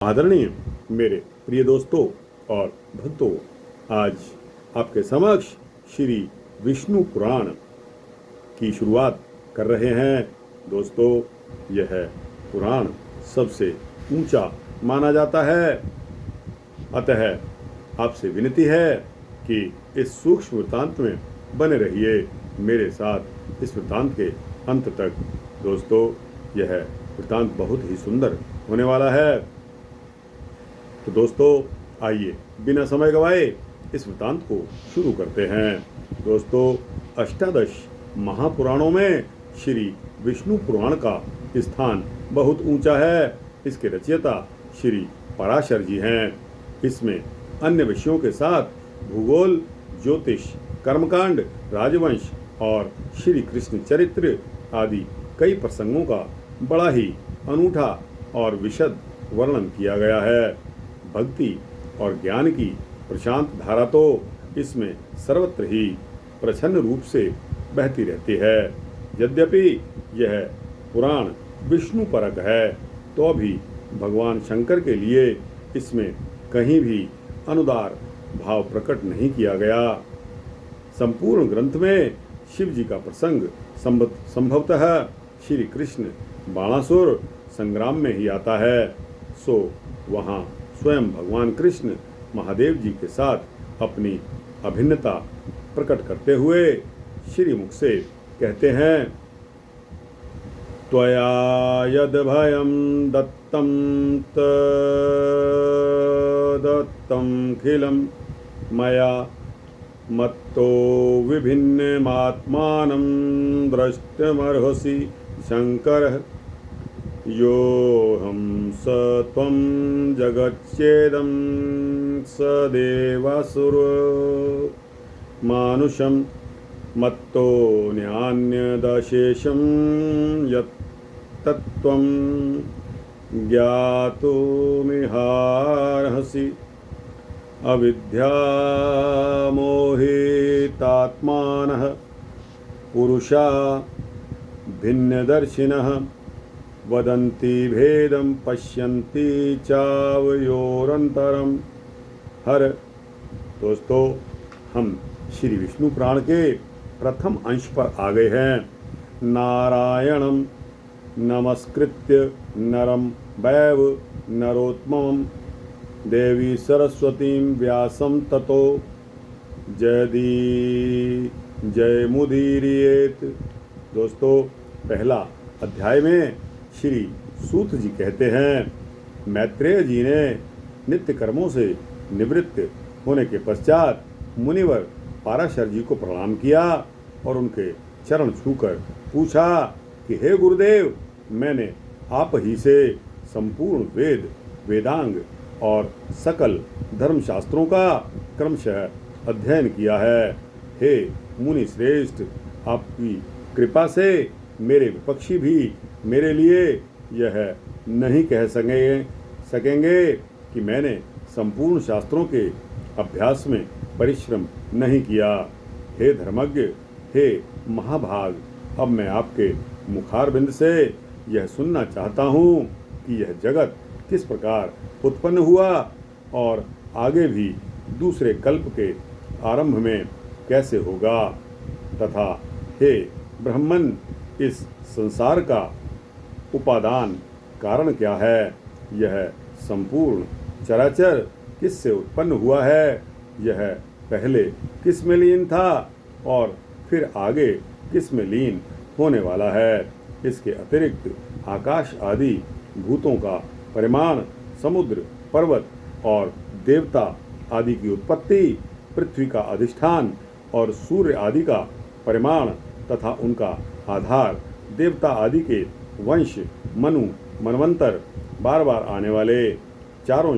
आदरणीय मेरे प्रिय दोस्तों और भक्तों, आज आपके समक्ष श्री विष्णु पुराण की शुरुआत कर रहे हैं। दोस्तों, यह पुराण सबसे ऊंचा माना जाता है, अतः आपसे विनती है कि इस सूक्ष्म वृत्तांत में बने रहिए मेरे साथ इस वृत्तांत के अंत तक। दोस्तों, यह वृत्तांत बहुत ही सुंदर होने वाला है। तो दोस्तों, आइए बिना समय गवाए इस वृत्तांत को शुरू करते हैं। दोस्तों, अष्टादश महापुराणों में श्री विष्णु पुराण का स्थान बहुत ऊंचा है। इसके रचयिता श्री पराशर जी हैं। इसमें अन्य विषयों के साथ भूगोल, ज्योतिष, कर्मकांड, राजवंश और श्री कृष्ण चरित्र आदि कई प्रसंगों का बड़ा ही अनूठा और विशद वर्णन किया गया है। भक्ति और ज्ञान की प्रशांत धारा तो इसमें सर्वत्र ही प्रच्छन्न रूप से बहती रहती है। यद्यपि यह पुराण विष्णु परक है, तो भी भगवान शंकर के लिए इसमें कहीं भी अनुदार भाव प्रकट नहीं किया गया। संपूर्ण ग्रंथ में शिव जी का प्रसंग संभवतः श्री कृष्ण बाणासुर संग्राम में ही आता है। सो वहाँ स्वयं भगवान कृष्ण महादेव जी के साथ अपनी अभिन्नता प्रकट करते हुए श्री मुख से कहते हैं, त्वया यद भयं दत्तं तदत्तं खिलं मया मत्तो विभिन्नमात्मानं द्रष्टुमर्हसि शंकर योऽहं स त्वं जगच्चेदं स देवासुर मानुषं मत्तो न्यान्यदशेषं यत्तत्त्वं ज्ञातुमिहार्हसि अविद्यामोहितात्मानः पुरुषा भिन्नदर्शिनः वदन्ति भेदं पश्यन्ति चावयोरन्तरं हर। दोस्तों, हम श्री विष्णु पुराण के प्रथम अंश पर आ गए हैं। नारायणं नमस्कृत्य नरं वैव नरोत्तमं देवी सरस्वतीं व्यासं ततो जयमुदीरयेत्। दोस्तों, पहला अध्याय में श्री सूत जी कहते हैं, मैत्रेय जी ने नित्य कर्मों से निवृत्त होने के पश्चात मुनिवर पराशर जी को प्रणाम किया और उनके चरण छूकर पूछा कि हे गुरुदेव, मैंने आप ही से संपूर्ण वेद, वेदांग और सकल धर्मशास्त्रों का क्रमशः अध्ययन किया है। हे मुनि श्रेष्ठ, आपकी कृपा से मेरे विपक्षी भी मेरे लिए यह नहीं कह सकेंगे कि मैंने संपूर्ण शास्त्रों के अभ्यास में परिश्रम नहीं किया। हे धर्मज्ञ, हे महाभाग, अब मैं आपके मुखारबिंद से यह सुनना चाहता हूँ कि यह जगत किस प्रकार उत्पन्न हुआ और आगे भी दूसरे कल्प के आरंभ में कैसे होगा, तथा हे ब्रह्मन, इस संसार का उपादान कारण क्या है, यह संपूर्ण चराचर किससे उत्पन्न हुआ है, यह पहले किस में लीन था और फिर आगे किस में लीन होने वाला है। इसके अतिरिक्त आकाश आदि भूतों का परिमाण, समुद्र, पर्वत और देवता आदि की उत्पत्ति, पृथ्वी का अधिष्ठान और सूर्य आदि का परिमाण तथा उनका आधार, देवता आदि के वंश, मनु, मनवंतर, बार बार आने वाले चारों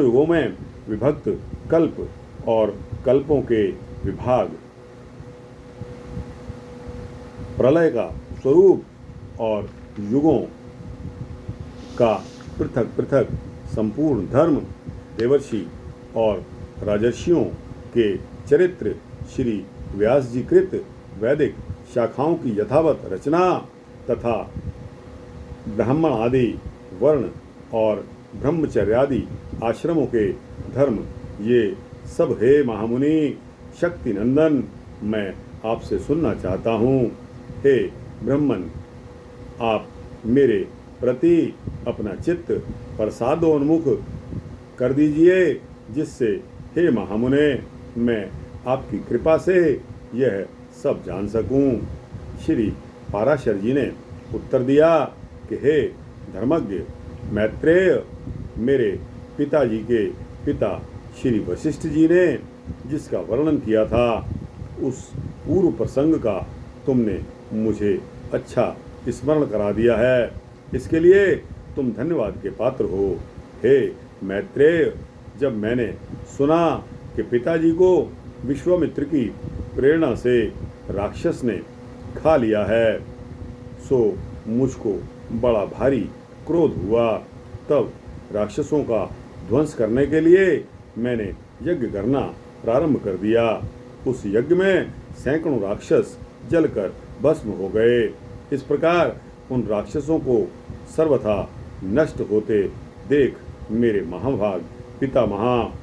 युगों में विभक्त कल्प और कल्पों के विभाग, प्रलय का स्वरूप और युगों का पृथक पृथक संपूर्ण धर्म, देवर्षि और राजर्षियों के चरित्र, श्री व्यास जी कृत वैदिक शाखाओं की यथावत रचना तथा ब्राह्मण आदि वर्ण और ब्रह्मचर्यादि आश्रमों के धर्म ये सब हे महामुनि शक्ति नंदन मैं आपसे सुनना चाहता हूँ। हे ब्रह्मन, आप मेरे प्रति अपना चित्त प्रसादोन्मुख कर दीजिए, जिससे हे महामुने मैं आपकी कृपा से यह सब जान सकूं। श्री पाराशर जी ने उत्तर दिया कि हे धर्मज्ञ मैत्रेय, मेरे पिताजी के पिता श्री वशिष्ठ जी ने जिसका वर्णन किया था उस पूर्व प्रसंग का तुमने मुझे अच्छा स्मरण करा दिया है, इसके लिए तुम धन्यवाद के पात्र हो। हे मैत्रेय, जब मैंने सुना कि पिताजी को विश्वामित्र की प्रेरणा से राक्षस ने खा लिया है, सो मुझको बड़ा भारी क्रोध हुआ। तब राक्षसों का ध्वंस करने के लिए मैंने यज्ञ करना प्रारंभ कर दिया। उस यज्ञ में सैकड़ों राक्षस जलकर भस्म हो गए। इस प्रकार उन राक्षसों को सर्वथा नष्ट होते देख मेरे महाभाग पितामह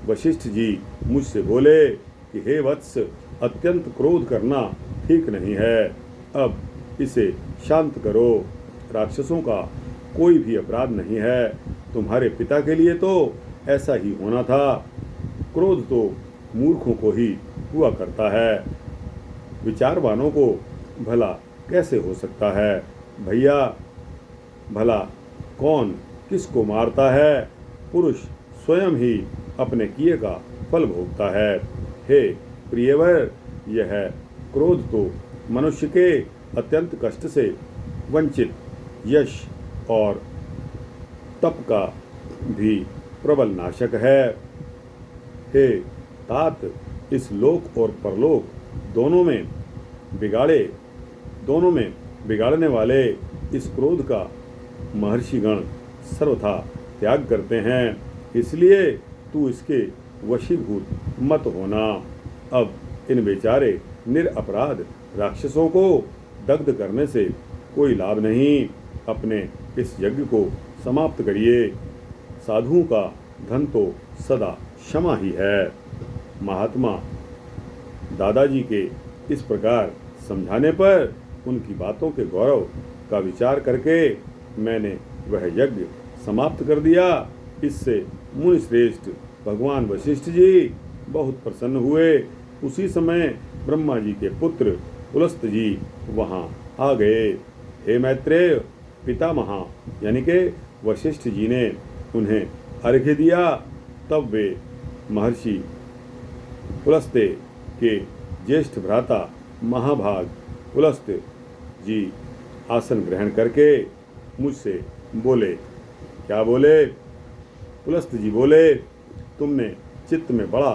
वशिष्ठ जी मुझसे बोले कि हे वत्स, अत्यंत क्रोध करना ठीक नहीं है, अब इसे शांत करो। राक्षसों का कोई भी अपराध नहीं है, तुम्हारे पिता के लिए तो ऐसा ही होना था। क्रोध तो मूर्खों को ही हुआ करता है, विचारवानों को भला कैसे हो सकता है। भैया, भला कौन किसको मारता है, पुरुष स्वयं ही अपने किए का फल भोगता है। हे प्रियवर, यह क्रोध तो मनुष्य के अत्यंत कष्ट से वंचित यश और तप का भी प्रबल नाशक है। हे तात, इस लोक और परलोक दोनों में बिगाड़ने वाले इस क्रोध का महर्षिगण सर्वथा त्याग करते हैं, इसलिए तू इसके वशीभूत मत होना। अब इन बेचारे निरपराध राक्षसों को दग्ध करने से कोई लाभ नहीं, अपने इस यज्ञ को समाप्त करिए। साधुओं का धन तो सदा क्षमा ही है। महात्मा दादाजी के इस प्रकार समझाने पर उनकी बातों के गौरव का विचार करके मैंने वह यज्ञ समाप्त कर दिया। इससे मुनि श्रेष्ठ भगवान वशिष्ठ जी बहुत प्रसन्न हुए। उसी समय ब्रह्मा जी के पुत्र पुलस्त जी वहाँ आ गए। हे मैत्रेय, पितामह यानी के वशिष्ठ जी ने उन्हें अर्घ्य दिया। तब वे महर्षि पुलस्त्य के ज्येष्ठ भ्राता महाभाग पुलस्त जी आसन ग्रहण करके मुझसे बोले। क्या बोले? पुलस्त जी बोले, तुमने चित्त में बड़ा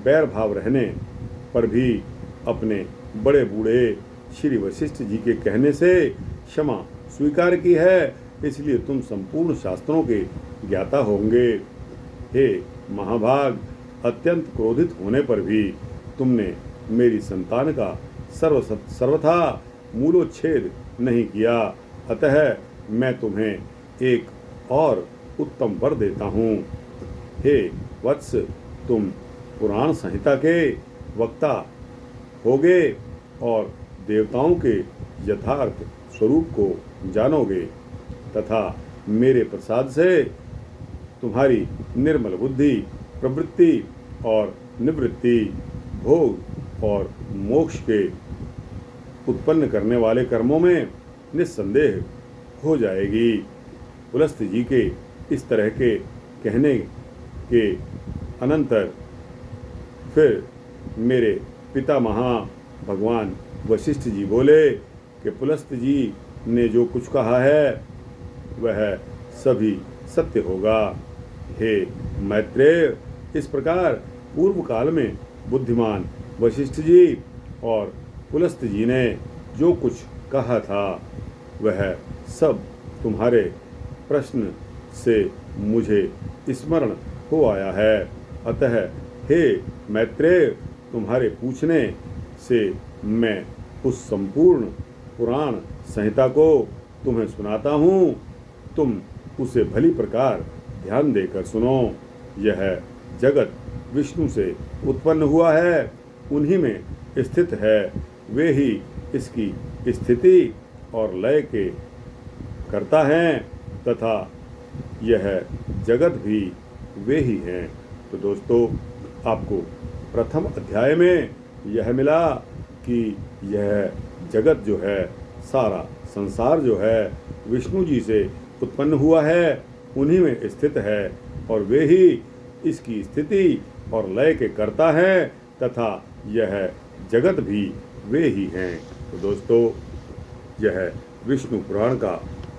बैर भाव रहने पर भी अपने बड़े बूढ़े श्री वशिष्ठ जी के कहने से क्षमा स्वीकार की है, इसलिए तुम संपूर्ण शास्त्रों के ज्ञाता होंगे। हे महाभाग, अत्यंत क्रोधित होने पर भी तुमने मेरी संतान का सर्वथा मूलोच्छेद नहीं किया, अतः मैं तुम्हें एक और उत्तम वर देता हूँ। हे वत्स, तुम पुराण संहिता के वक्ता होगे और देवताओं के यथार्थ स्वरूप को जानोगे तथा मेरे प्रसाद से तुम्हारी निर्मल बुद्धि, प्रवृत्ति और निवृत्ति, भोग और मोक्ष के उत्पन्न करने वाले कर्मों में निस्संदेह हो जाएगी। पुलस्त जी के इस तरह के कहने के अनंतर फिर मेरे पितामह भगवान वशिष्ठ जी बोले कि पुलस्त जी ने जो कुछ कहा है वह सभी सत्य होगा। हे मैत्रेय, इस प्रकार पूर्व काल में बुद्धिमान वशिष्ठ जी और पुलस्त जी ने जो कुछ कहा था वह सब तुम्हारे प्रश्न से मुझे स्मरण हो आया है, अतः हे मैत्रेय, तुम्हारे पूछने से मैं उस संपूर्ण पुराण संहिता को तुम्हें सुनाता हूँ। तुम उसे भली प्रकार ध्यान देकर सुनो। यह जगत विष्णु से उत्पन्न हुआ है, उन्हीं में स्थित है, वे ही इसकी स्थिति और लय के करता हैं तथा यह जगत भी वे ही हैं। तो दोस्तों, आपको प्रथम अध्याय में यह मिला कि यह जगत जो है, सारा संसार जो है, विष्णु जी से उत्पन्न हुआ है, उन्हीं में स्थित है और वे ही इसकी स्थिति और लय के करता हैं तथा यह जगत भी वे ही हैं। तो दोस्तों, यह विष्णु पुराण का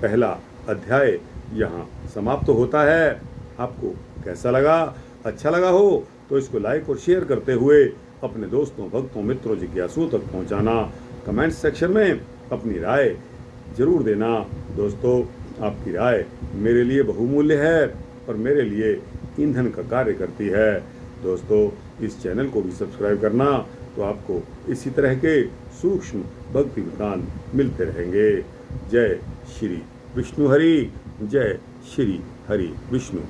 पहला अध्याय यहाँ समाप्त होता है। आपको कैसा लगा? अच्छा लगा हो तो इसको लाइक और शेयर करते हुए अपने दोस्तों, भक्तों, मित्रों, जिज्ञासुओं तक पहुँचाना। कमेंट सेक्शन में अपनी राय जरूर देना। दोस्तों, आपकी राय मेरे लिए बहुमूल्य है और मेरे लिए ईंधन का कार्य करती है। दोस्तों, इस चैनल को भी सब्सक्राइब करना, तो आपको इसी तरह के सूक्ष्म भक्ति ज्ञान मिलते रहेंगे। जय श्री विष्णु हरि, जय श्री हरि विष्णु।